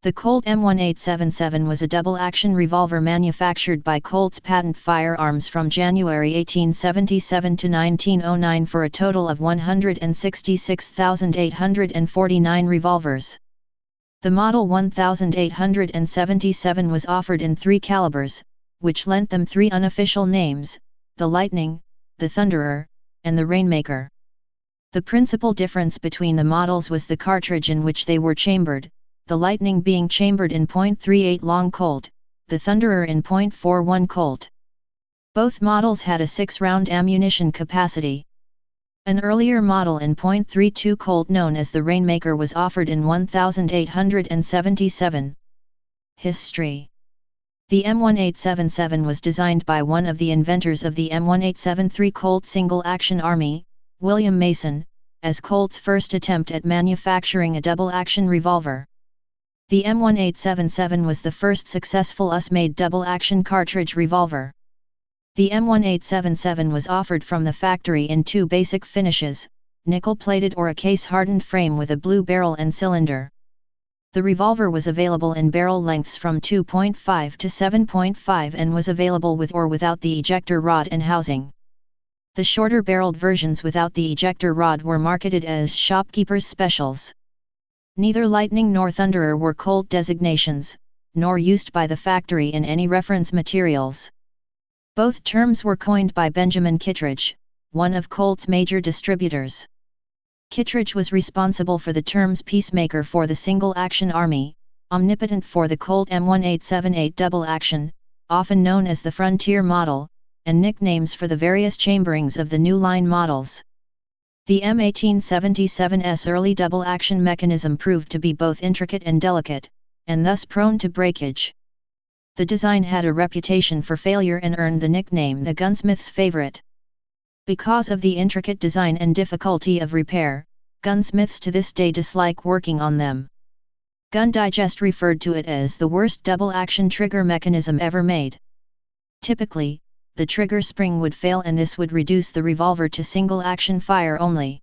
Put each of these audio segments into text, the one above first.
The Colt M1877 was a double-action revolver manufactured by Colt's Patent Firearms from January 1877 to 1909 for a total of 166,849 revolvers. The Model 1877 was offered in 3 calibers, which lent them 3 unofficial names: the Lightning, the Thunderer, and the Rainmaker. The principal difference between the models was the cartridge in which they were chambered, the Lightning being chambered in .38 long Colt, the Thunderer in .41 Colt. Both models had a 6-round ammunition capacity. An earlier model in .32 Colt known as the Rainmaker was offered in 1877. History. The M1877 was designed by one of the inventors of the M1873 Colt single-action army, William Mason, as Colt's first attempt at manufacturing a double-action revolver. The M1877 was the first successful US-made double-action cartridge revolver. The M1877 was offered from the factory in 2 basic finishes, nickel-plated or a case-hardened frame with a blue barrel and cylinder. The revolver was available in barrel lengths from 2.5 to 7.5 and was available with or without the ejector rod and housing. The shorter-barreled versions without the ejector rod were marketed as shopkeepers' specials. Neither Lightning nor Thunderer were Colt designations, nor used by the factory in any reference materials. Both terms were coined by Benjamin Kittredge, one of Colt's major distributors. Kittredge was responsible for the terms peacemaker for the single-action army, omnipotent for the Colt M1878 double-action, often known as the Frontier model, and nicknames for the various chamberings of the new line models. The M1877's early double-action mechanism proved to be both intricate and delicate, and thus prone to breakage. The design had a reputation for failure and earned the nickname the gunsmith's favorite. Because of the intricate design and difficulty of repair, gunsmiths to this day dislike working on them. Gun Digest referred to it as the worst double-action trigger mechanism ever made. Typically, the trigger spring would fail and this would reduce the revolver to single-action fire only.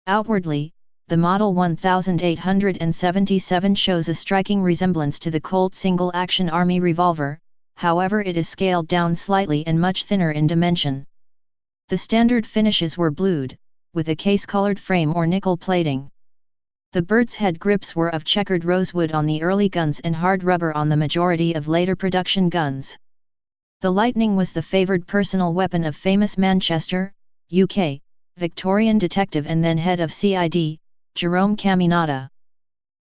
Outwardly, the Model 1877 shows a striking resemblance to the Colt single-action army revolver, however it is scaled down slightly and much thinner in dimension. The standard finishes were blued, with a case-colored frame or nickel plating. The bird's head grips were of checkered rosewood on the early guns and hard rubber on the majority of later production guns. The Lightning was the favoured personal weapon of famous Manchester, UK, Victorian detective and then head of CID, Jerome Caminada.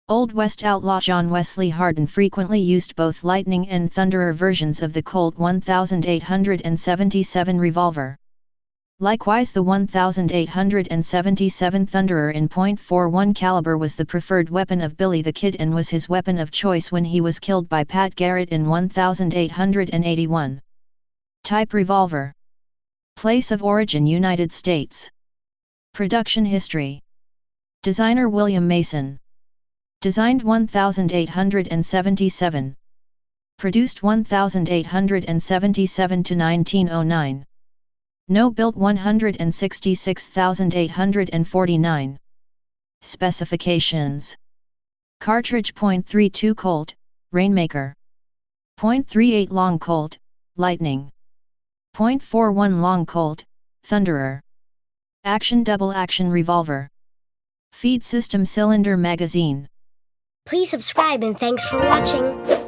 Old West outlaw John Wesley Hardin frequently used both Lightning and Thunderer versions of the Colt 1877 revolver. Likewise, the 1877 Thunderer in .41 caliber was the preferred weapon of Billy the Kid and was his weapon of choice when he was killed by Pat Garrett in 1881. Type revolver. Place of origin United States. Production history. Designer William Mason. Designed 1877. Produced 1877 to 1909. No built 166,849. Specifications. Cartridge .32 Colt, Rainmaker. .38 long Colt, Lightning. .41 long Colt, Thunderer. Action double-action revolver. Feed system cylinder magazine. Please subscribe and thanks for watching.